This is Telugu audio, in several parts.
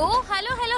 ఓ హలో హలో.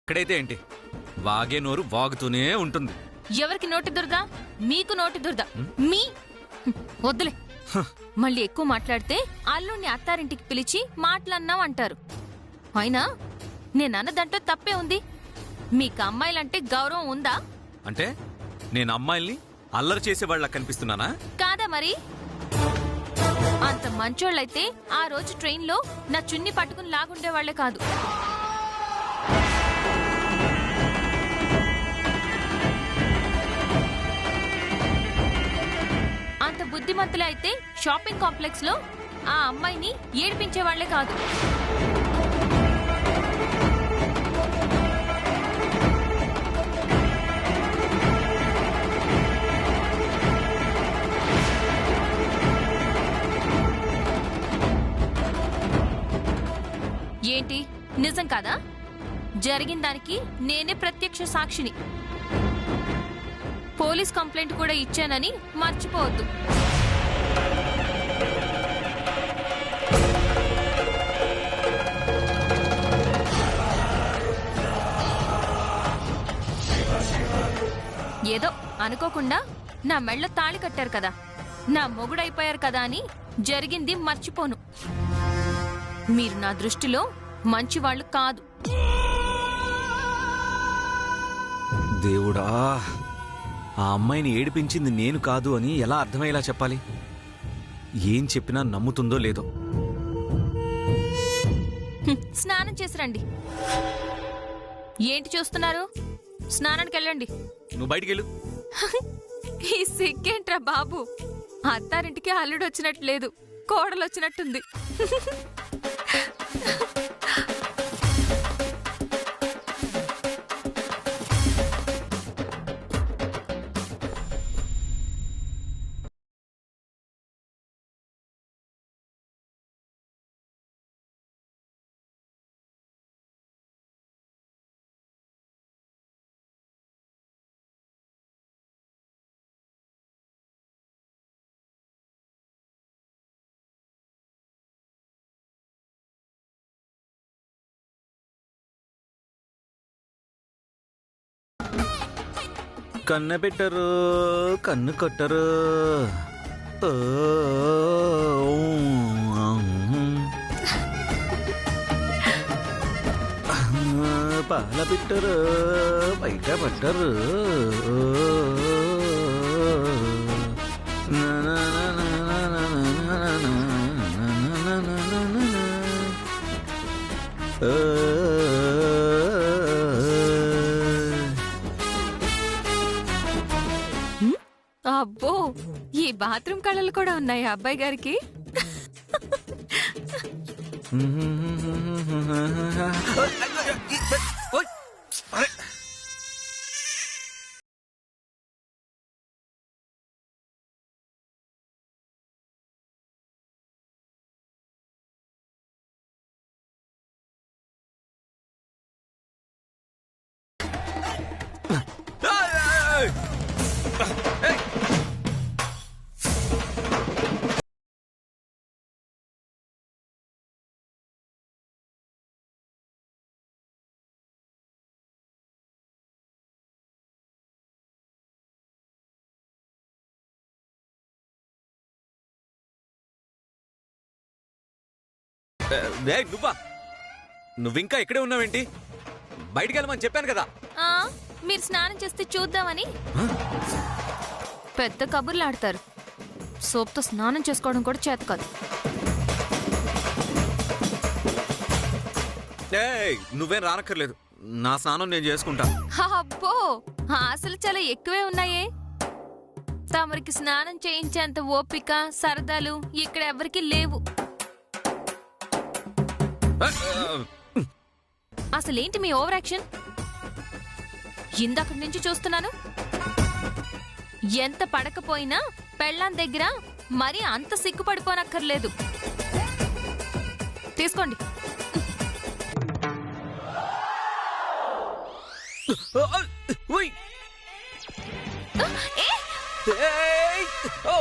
ఇక్కడైతే ఏంటి, వాగే నోరు వాగుతూనే ఉంటుంది. ఎవరికి నోటి దురద? మీకు నోటి దురద. మీ వద్దులే. మళ్ళీ ఎక్కువ మాట్లాడితే అల్లుణ్ణి అత్తారింటికి పిలిచి మాటలన్నావు అంటారు. అయినా నేనన్నదంటే తప్పే ఉంది. మీకు అమ్మాయిలంటే గౌరవం ఉందా? అంటే నేను అమ్మాయిల్ని అల్లరి చేసేవాళ్ళ కనిపిస్తున్నానా? కాదా మరి? అంత మంచోళ్ళైతే ఆ రోజు ట్రైన్లో నా చున్ని పట్టుకుని లాగుండేవాళ్లే కాదు. అంత బుద్ధిమంతులే అయితే షాపింగ్ కాంప్లెక్స్ లో ఆ అమ్మాయిని ఏడిపించేవాళ్లే కాదు. ఏంటి, నిజం కాదా? జరిగిన దానికి నేనే ప్రత్యక్ష సాక్షిని. పోలీస్ కంప్లైంట్ కూడా ఇచ్చానని మర్చిపోవద్దు. ఏదో అనుకోకుండా నా మెళ్ళ తాళి కట్టారు కదా, నా మొగుడైపోయారు కదా అని జరిగింది మర్చిపోను. మీరు నా దృష్టిలో మంచివాళ్లు కాదు. దేవుడా, ఆ అమ్మాయిని ఏడిపించింది నేను కాదు అని ఎలా అర్థమయ్యేలా చెప్పాలి? ఏం చెప్పినా నమ్ముతుందో లేదో. స్నానం చేసి రండి. ఏంటి చూస్తున్నారు? స్నానానికి వెళ్ళండి. నువ్వు బయటికెళ్ళు. ఈ సిగ్గేంట్రా బాబు? అత్తారింటికి అల్లుడు వచ్చినట్టు లేదు, కోడలు వచ్చినట్టుంది. కన్ను పెట్టరు, కన్ను కొట్టరు. పాల పెట్టరు, బయట పట్టరు. అబ్బో, ఈ బాత్రూమ్ కళలు కూడా ఉన్నాయి అబ్బాయి గారికి. నువ్వా? నువ్వింకా ఇక్కడే ఉన్నావేంటి? బయటికి వెళ్ళమని చెప్పాను కదా. మీరు స్నానం చేస్తే చూద్దామని. హ? పెద్ద కబుర్లు ఆడతారు. సోప్తో స్నానం చేసుకోవడం కూడా చేత కాదు. ఏయ్, నువ్వేం రానక్కర్లేదు. నా స్నానం నేను చేసుకుంటా. అబ్బో, ఆశలు చాలా ఎక్కువే ఉన్నాయే. తమరికి స్నానం చేయించేంత ఓపిక సరదాలు ఇక్కడ ఎవరికి లేవు. అసలేంటి మీ ఓవర్ యాక్షన్? ఇందక్కడి నుంచి చూస్తున్నాను. ఎంత పడకపోయినా పెళ్ళాం దగ్గర మరీ అంత సిగ్గుపడిపోనక్కర్లేదు. తీసుకోండి. ఉయ్. ఏ? ఏయ్! ఓ!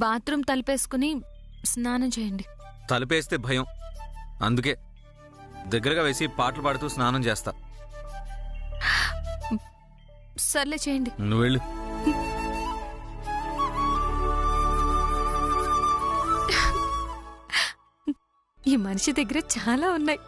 బాత్రూమ్ తలుపేసుకుని స్నానం చేయండి. తలుపేస్తే భయం, అందుకే దగ్గరగా వేసి పాటలు పాడుతూ స్నానం చేస్తా. సర్లే చేయండి. నువ్వు వెళ్ళు. ఈ మనిషి దగ్గర చాలా ఉన్నాయి.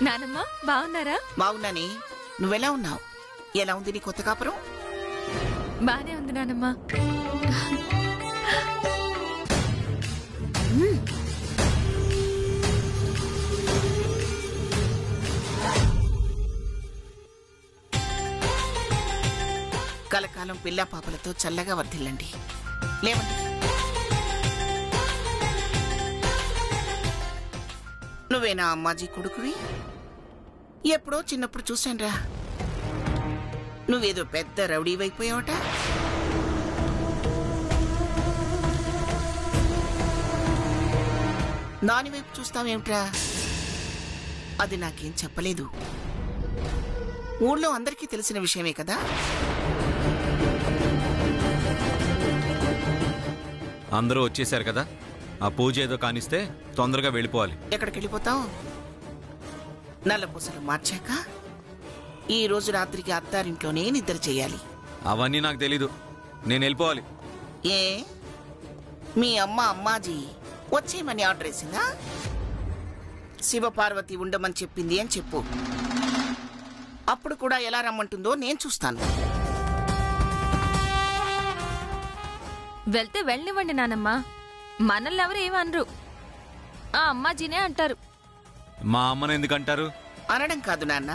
నానమ్మ బాగున్నారా? బాగున్నాని. నువ్వెలా ఉన్నావు? ఎలా ఉంది నీ కొత్త కాపురం? బానే ఉంది నానమ్మ. కలకాలం పిల్లా పాపలతో చల్లగా వర్ధిల్లండి. లేవండి. నువ్వేనా అమ్మాజీ కొడుకువి? ఎప్పుడో చిన్నప్పుడు చూశానురా. నువ్వేదో పెద్ద రౌడీవైపోయావట. దానివైపు చూస్తావేమిట్రా? అది నాకేం చెప్పలేదు. ఊళ్ళో అందరికీ తెలిసిన విషయమే కదా. అందరూ వచ్చేసారు కదా, ఆ పూజ ఏదో కానిస్తే తొందరగా వెళ్ళిపోవాలి. ఎక్కడికి వెళ్ళిపోతావు? నల్ల పూసలు మార్చాక ఈ రోజు రాత్రికి అత్తారింట్లోనే నిద్ర చేయాలి. అవన్నీ నాకు తెలీదు, నేను వెళ్ళిపోవాలి. ఏ మీ అమ్మాజీ వచ్చేయమని ఆర్డర్ వేసిందా? శివపార్వతి ఉండమని చెప్పింది అని చెప్పు. అప్పుడు కూడా ఎలా రమ్మంటుందో నేను చూస్తాను. వెళ్తే వెళ్ళనివ్వండి నానమ్మ. మనల్ని ఎవరు ఏమనరు. ఆ అమ్మాజీనే అంటారు. మా అమ్మను ఎందుకంటారు? అనడం కాదు నాన్న.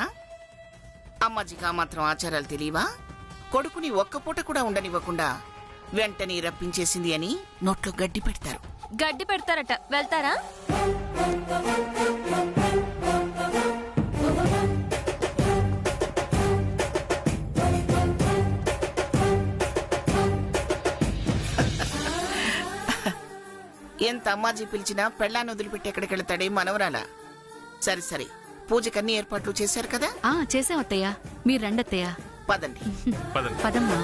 అమ్మాజీకి ఆ మాత్రం ఆచారాలు తెలియవా? కొడుకుని ఒక్క పూట కూడా ఉండనివ్వకుండా వెంటనే రప్పించేసింది అని నోట్లో గడ్డి పెడతారు. గడ్డి పెడతారట, వెళ్తారా? ఎంత అమ్మాజీ పిలిచినా పెళ్ళాన్ని వదిలిపెట్టి ఎక్కడికి వెళ్తాడే మనవరాలా. సరే సరే, పూజకన్నీ ఏర్పాట్లు చేశారు కదా? చేసాం అత్తయ్య. మీరు రండి అత్తయ్య. పదండి. పదమ్మా.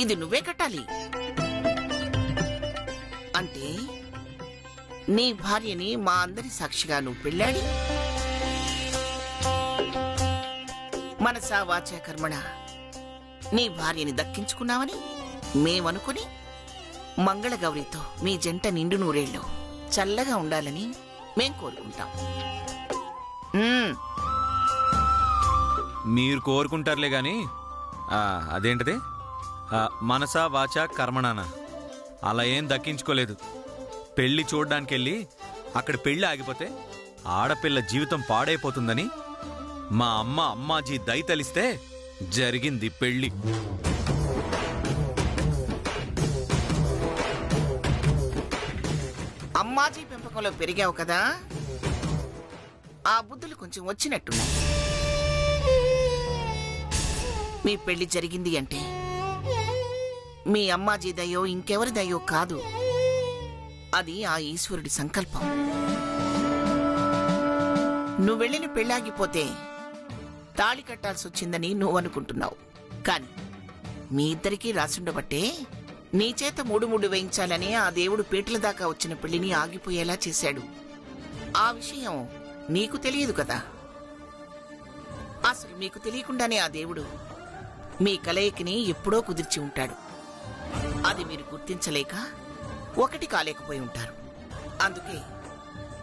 ఇది నువ్వే కట్టాలి. అంటే నీ భార్యని మా అందరి సాక్షిగా నువ్వు పెళ్ళాడి మనసా వాచా కర్మణ నీ భార్యని దక్కించుకున్నావని మేమనుకుని మంగళగౌరితో మీ జంట నిండు నూరేళ్ళు చల్లగా ఉండాలని మేం కోరుకుంటాం. మీరు కోరుకుంటారులే గాని అదేంటిది మనసా వాచా కర్మణానా అలా ఏం దక్కించుకోలేదు. పెళ్లి చూడ్డానికెళ్ళి అక్కడ పెళ్లి ఆగిపోతే ఆడపిల్ల జీవితం పాడైపోతుందని మా అమ్మాజీ దయతలిస్తే జరిగింది పెళ్లి. అమ్మాజీ పెంపకంలో పెరిగావు కదా, ఆ బుద్ధులు కొంచెం వచ్చినట్టున్నాయి. మీ పెళ్లి జరిగింది అంటే మీ అమ్మాజీ దయో ఇంకెవరి దయో కాదు, అది ఆ ఈశ్వరుడి సంకల్పం. నువ్వెళ్ళిన పెళ్ళాగిపోతే తాళి కట్టాల్సి వచ్చిందని నువ్వనుకుంటున్నావు. కాని మీ ఇద్దరికీ రాసుండబట్టే నీ చేత మూడు వేయించాలని ఆ దేవుడు పీటల దాకా వచ్చిన పెళ్లిని ఆగిపోయేలా చేశాడు. ఆ విషయం నీకు తెలియదు కదా. అసలు మీకు తెలియకుండానే ఆ దేవుడు మీ కలయికని ఎప్పుడో కుదిర్చి ఉంటాడు. అది మీరు గుర్తించలేక ఒకటి కాలేకపోయి ఉంటారు. అందుకే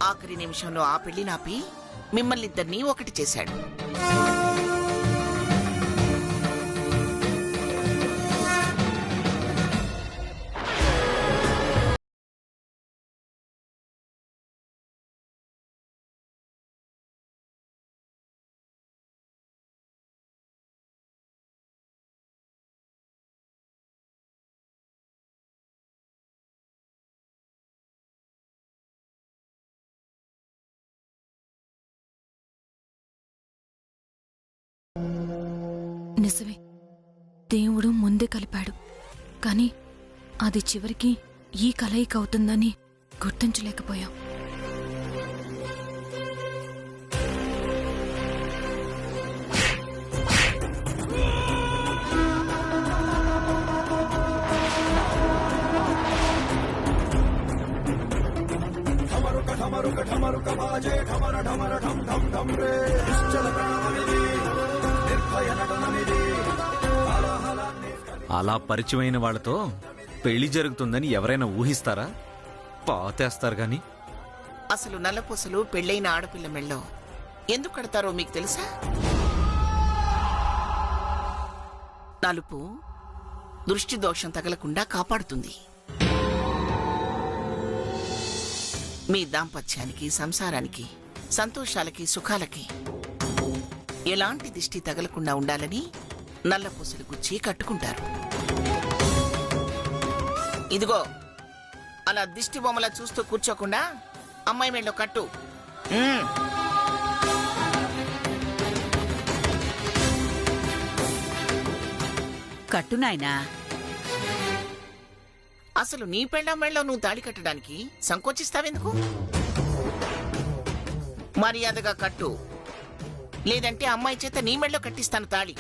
ఆఖరి నిమిషంలో ఆ పెళ్లి నాపి మిమ్మల్ని ఇద్దరినీ ఒకటి చేశాడు. నిజమే, దేవుడు ముందే కలిపాడు. కానీ అది చివరికి ఈ కలయిక అవుతుందని గుర్తించలేకపోయాం. అలా పరిచయమైన వాళ్ళతో పెళ్లి జరుగుతుందని ఎవరైనా ఊహిస్తారా? పాతేస్తారు గాని. అసలు నల్లపూసలు పెళ్ళైన ఆడపిల్ల మెళ్ళో ఎందుకు కడతారో మీకు తెలుసా? నలుపు దృష్టి దోషం తగలకుండా కాపాడుతుంది. మీ దాంపత్యానికి, సంసారానికి, సంతోషాలకి, సుఖాలకి ఎలాంటి దిష్టి తగలకుండా ఉండాలని నల్లపూసలు గుచ్చి కట్టుకుంటారు. ఇదిగో అలా దిష్టి బొమ్మలా చూస్తూ కూర్చోకుండా అమ్మాయి మెళ్ళో కట్టు. కట్టు నాయనా. అసలు నీ పెళ్ళాం మెళ్ళో నువ్వు తాళి కట్టడానికి సంకోచిస్తావెందుకు? మర్యాదగా కట్టు, లేదంటే అమ్మాయి చేత నీ మెళ్ళో కట్టిస్తాను తాళి.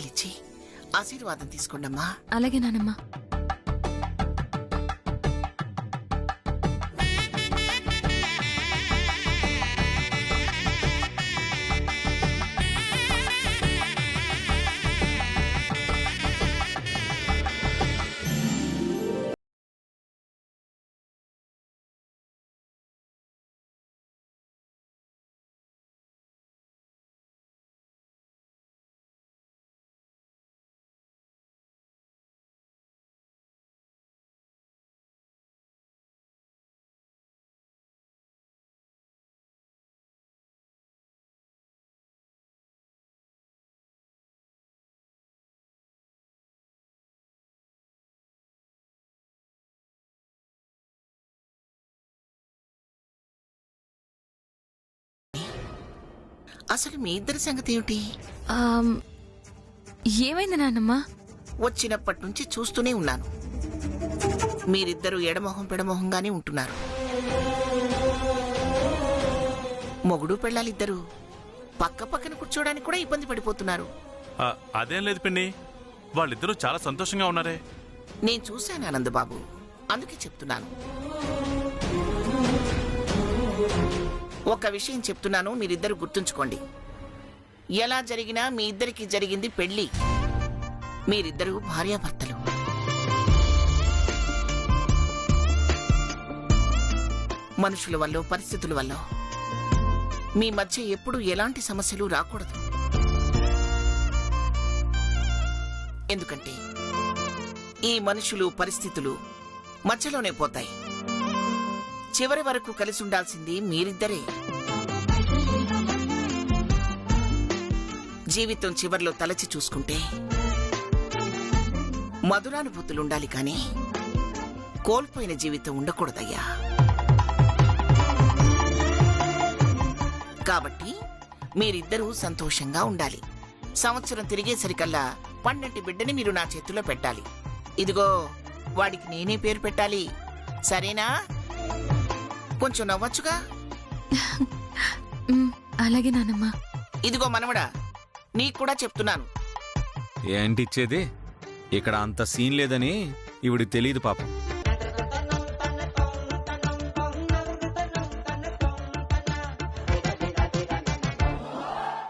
ఇచ్చి ఆశీర్వాదం తీసుకోండమ్మా. అలాగే నానమ్మా. అసలు మీ ఇద్దరి సంగతి ఏమిటి? ఏమైంది నాన్నమ్మా? వచ్చినప్పటి నుంచి చూస్తూనే ఉన్నాను, మీరిద్దరూ ఎడమొహం పెడమొహంగానే ఉంటున్నారు. మొగుడు పెళ్ళాలిద్దరూ పక్క పక్కన కూర్చోడానికి కూడా ఇబ్బంది పడిపోతున్నారు. అదేం లేదు పిన్ని, వాళ్ళిద్దరూ చాలా సంతోషంగా ఉన్నారే. నేను చూశాను ఆనందబాబు, అందుకే చెప్తున్నాను. ఒక విషయం చెప్తున్నాను, మీరిద్దరు గుర్తుంచుకోండి. ఎలా జరిగినా మీ ఇద్దరికి జరిగింది పెళ్లి. మీరిద్దరూ భార్యాభర్తలు. మనుషుల వల్ల, పరిస్థితుల వల్ల మీ మధ్య ఎప్పుడూ ఎలాంటి సమస్యలు రాకూడదు. ఎందుకంటే ఈ మనుషులు, పరిస్థితులు మధ్యలోనే పోతాయి. చివరి వరకు కలిసి ఉండాల్సింది మీరిద్దరే. జీవితం చివర్లో తలచి చూసుకుంటే మధురానుభూతులుండాలి కానీ కోల్పోయిన జీవితం ఉండకూడదయ్యా. కాబట్టి మీరిద్దరూ సంతోషంగా ఉండాలి. సంవత్సరం తిరిగేసరికల్లా పండంటి బిడ్డని మీరు నా చేతిలో పెట్టాలి. ఇదిగో వాడికి నేనే పేరు పెట్టాలి, సరేనా? కొంచెం నవ్వచ్చుగా. అలాగే నానమ్మా. ఇదిగో మనవడా, నీకు కూడా చెప్తున్నాను. ఏంటిచ్చేది? ఇక్కడ అంత సీన్ లేదని ఇవిడికి తెలియదు పాపం.